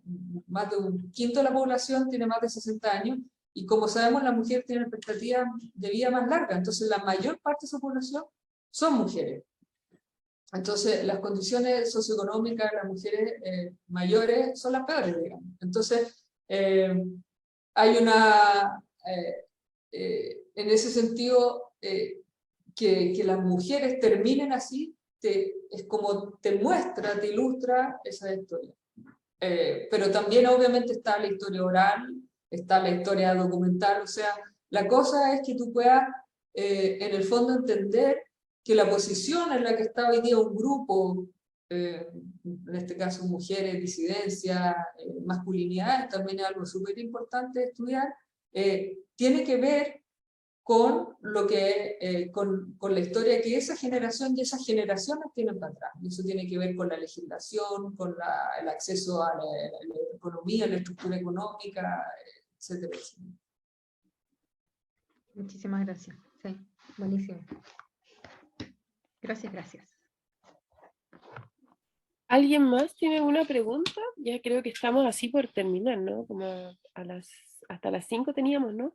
Más de un quinto de la población tiene más de 60 años. Y como sabemos, la mujer tiene expectativa de vida más larga, entonces la mayor parte de esa población son mujeres. Entonces, las condiciones socioeconómicas de las mujeres mayores son las peores, digamos. Entonces, hay una, en ese sentido, que las mujeres terminen así, es como te muestra, te ilustra esa historia. Pero también obviamente está la historia oral, está la historia documental, o sea, la cosa es que tú puedas en el fondo entender que la posición en la que está hoy día un grupo en este caso mujeres, disidencias, masculinidades, también es algo súper importante de estudiar, tiene que ver con lo que, con la historia que esa generación y esas generaciones tienen para atrás. Y eso tiene que ver con la legislación, con el acceso a la economía, la estructura económica, etcétera, etcétera. Muchísimas gracias. Sí, buenísimo. Gracias, gracias. ¿Alguien más tiene alguna pregunta? Ya creo que estamos así por terminar, ¿no? Como hasta las 5 teníamos, ¿no?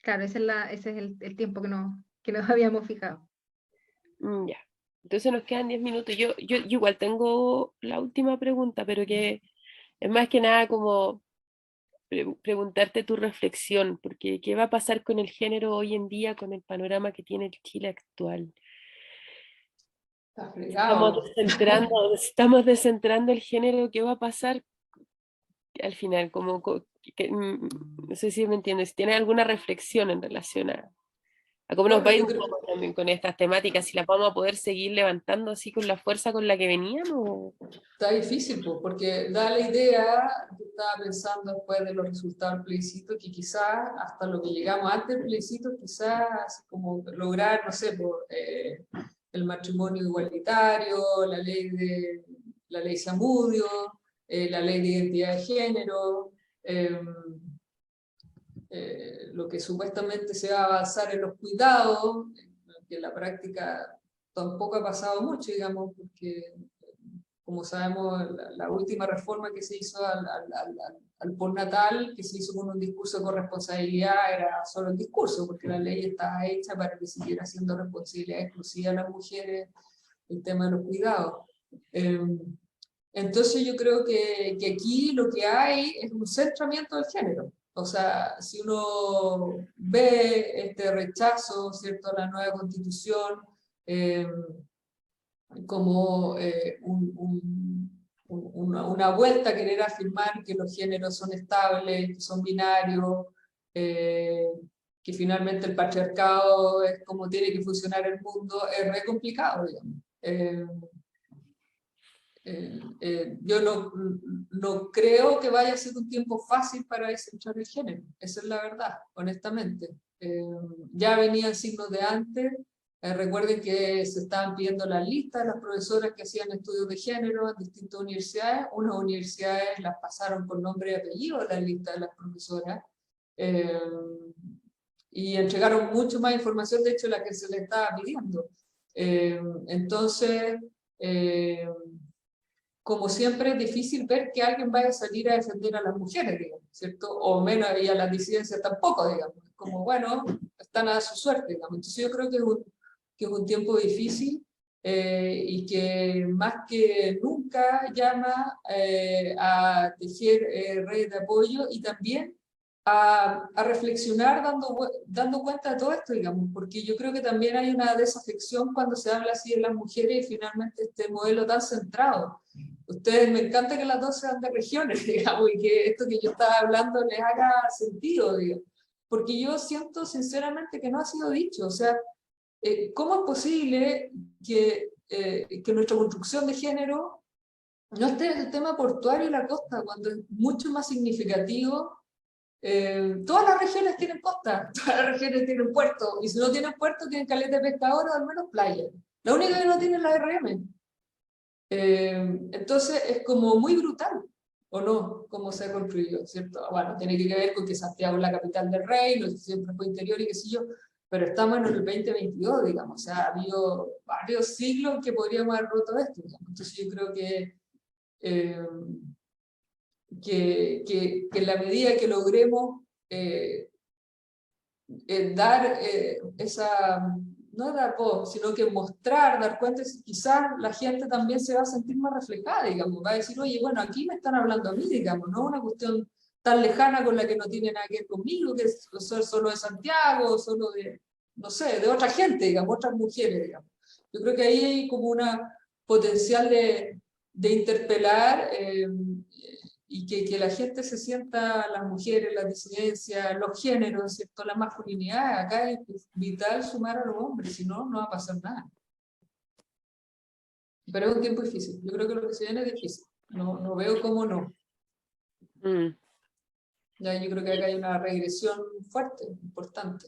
Claro, ese es el tiempo que nos habíamos fijado. Ya. Entonces nos quedan 10 minutos. Yo igual tengo la última pregunta, pero que es más que nada como preguntarte tu reflexión, porque ¿qué va a pasar con el género hoy en día, con el panorama que tiene el Chile actual? Está fregado. Estamos descentrando el género, ¿qué va a pasar al final? No sé si me entiendes, ¿tienes alguna reflexión en relación a cómo nos va a ir un poco también con estas temáticas? ¿Si las vamos a poder seguir levantando así con la fuerza con la que veníamos? Está difícil, pues, porque da la idea, yo estaba pensando después de los resultados del plebiscito, que quizás hasta lo que llegamos antes del plebiscito, quizás como lograr, no sé, el matrimonio igualitario, la ley Zamudio, la ley de identidad de género, lo que supuestamente se va a avanzar en los cuidados, que en la práctica tampoco ha pasado mucho, digamos, porque como sabemos, la última reforma que se hizo al postnatal, que se hizo con un discurso de corresponsabilidad, era solo el discurso, porque la ley está hecha para que siguiera siendo responsabilidad exclusiva de las mujeres el tema de los cuidados. Entonces yo creo que aquí lo que hay es un centramiento del género. O sea, si uno ve este rechazo, ¿cierto?, a la nueva constitución, como una vuelta a querer afirmar que los géneros son estables, que son binarios, que finalmente el patriarcado es como tiene que funcionar el mundo, es re complicado, digamos. Yo no creo que vaya a ser un tiempo fácil para descentrar el género, esa es la verdad, honestamente. Ya venían signos de antes. Recuerden que se estaban pidiendo las listas de las profesoras que hacían estudios de género en distintas universidades. Unas universidades las pasaron por nombre y apellido a las listas de las profesoras. Y entregaron mucho más información, de hecho, la que se les estaba pidiendo. Entonces, como siempre, es difícil ver que alguien vaya a salir a defender a las mujeres, digamos, ¿cierto? O menos, y a las disidencias tampoco, digamos. Como, bueno, están a su suerte, digamos. Entonces yo creo que es un tiempo difícil y que más que nunca llama a tejer redes de apoyo y también a reflexionar dando cuenta de todo esto, digamos, porque yo creo que también hay una desafección cuando se habla así de las mujeres y finalmente este modelo tan centrado. Ustedes, me encanta que las dos sean de regiones, digamos, y que esto que yo estaba hablando les haga sentido, digamos, porque yo siento sinceramente que no ha sido dicho, o sea, ¿cómo es posible que nuestra construcción de género no esté en el tema portuario y la costa, cuando es mucho más significativo? Todas las regiones tienen costa, todas las regiones tienen puerto, y si no tienen puerto tienen caleta de pescadores o al menos playa. La única que no tiene es la RM. Entonces es como muy brutal, ¿o no? Cómo se ha construido, ¿cierto? Bueno, tiene que ver con que Santiago es la capital del reino, siempre fue interior y qué sé yo, pero estamos en el 2022, digamos, o sea, ha habido varios siglos que podríamos haber roto esto, digamos. Entonces yo creo que en la medida que logremos dar esa, no dar voz, sino que mostrar, dar cuenta, quizás la gente también se va a sentir más reflejada, digamos, va a decir, oye, bueno, aquí me están hablando a mí, digamos, no una cuestión tan lejana con la que no tiene nada que ver conmigo, que es solo de Santiago, solo de, no sé, de otra gente, digamos, otras mujeres, digamos. Yo creo que ahí hay como una potencial de interpelar y que la gente se sienta, las mujeres, las disidencias, los géneros, ¿cierto? La masculinidad, acá es vital sumar a los hombres, si no, no va a pasar nada. Pero es un tiempo difícil. Yo creo que lo que se viene es difícil. No veo cómo no. Mm, Ya, yo creo que acá hay una regresión fuerte, importante.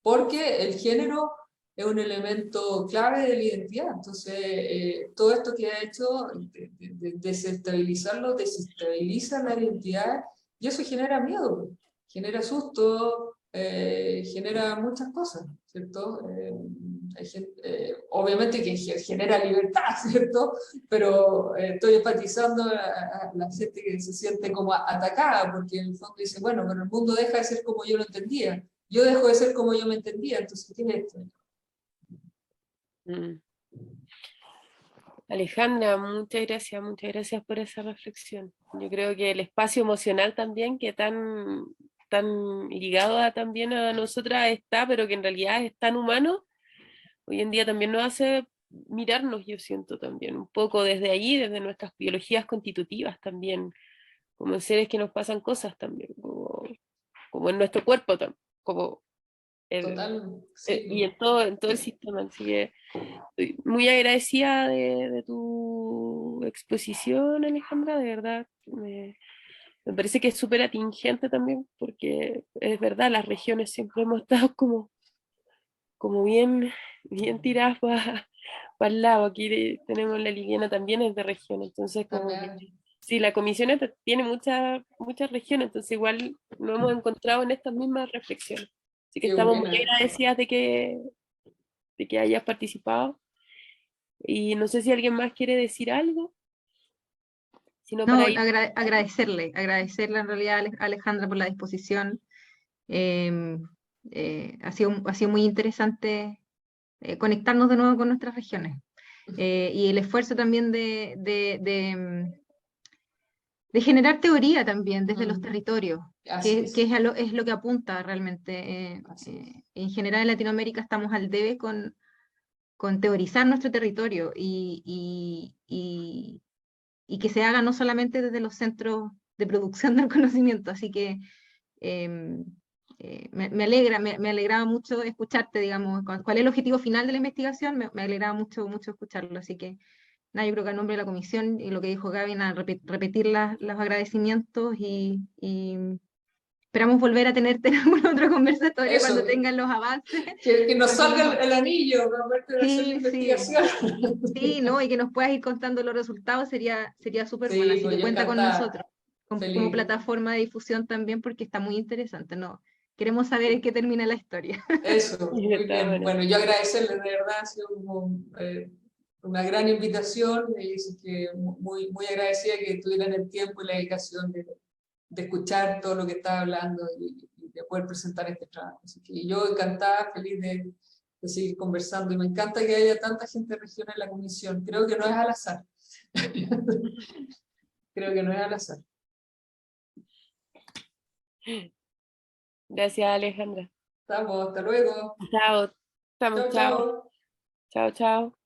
Porque el género es un elemento clave de la identidad. Entonces, todo esto que ha hecho de desestabilizarlo, desestabiliza la identidad y eso genera miedo, genera susto, genera muchas cosas, ¿cierto? Obviamente que genera libertad, ¿cierto? Pero estoy enfatizando a la gente que se siente como atacada, porque en el fondo dice, bueno, pero el mundo deja de ser como yo lo entendía. Yo dejo de ser como yo me entendía, entonces, ¿qué es esto? mm. Alejandra, muchas gracias por esa reflexión. Yo creo que el espacio emocional también, que tan ligado también a nosotras está, pero que en realidad es tan humano, hoy en día también nos hace mirarnos, yo siento también, un poco desde ahí, desde nuestras biologías constitutivas también, como seres que nos pasan cosas también, como en nuestro cuerpo también, como Total, sí. y en todo el sistema. Así que estoy muy agradecida de tu exposición, Alejandra, de verdad. Me parece que es súper atingente también, porque es verdad, las regiones siempre hemos estado como bien tiradas para el lado. Aquí tenemos la Liliana también es de región, entonces como que También, sí, la comisión tiene muchas regiones, entonces igual nos hemos encontrado en estas mismas reflexiones. Así que qué estamos muy buena. agradecidas de que hayas participado. Y no sé si alguien más quiere decir algo, sino No, para ir. agradecerle en realidad a Alejandra por la disposición. Em, ha sido muy interesante conectarnos de nuevo con nuestras regiones. Y el esfuerzo también de generar teoría también desde los territorios, Así que es, es lo que apunta realmente. así es. En general en Latinoamérica estamos al debe con teorizar nuestro territorio y que se haga no solamente desde los centros de producción del conocimiento. Así que em, me alegraba mucho escucharte, digamos, cuál es el objetivo final de la investigación, me alegraba mucho escucharlo. Así que nada, yo creo que a nombre de la comisión y lo que dijo Gaby, nada, repetir los agradecimientos y esperamos volver a tenerte en algún otro conversatorio Eso, cuando tengan los avances. que nos Porque salga el anillo, aparte de hacer la sí, investigación. sí, ¿no? Y que nos puedas ir contando los resultados sería súper bueno. Sí, Así pues que yo cuenta con encantada, nosotros como feliz. plataforma de difusión también porque está muy interesante, ¿no? Queremos saber en qué termina la historia. Eso, muy Está bien. bueno. Bueno, yo agradecerles, de verdad, ha sido una gran invitación y así que muy agradecida que tuvieran el tiempo y la dedicación de escuchar todo lo que estaba hablando y de poder presentar este trabajo. Así que yo encantada, feliz de seguir conversando y me encanta que haya tanta gente regional en la comisión. Creo que no es al azar. Creo que no es al azar. Gracias, Alejandra. Estamos, hasta luego. Chao. Chao, Chao. chao. Chao.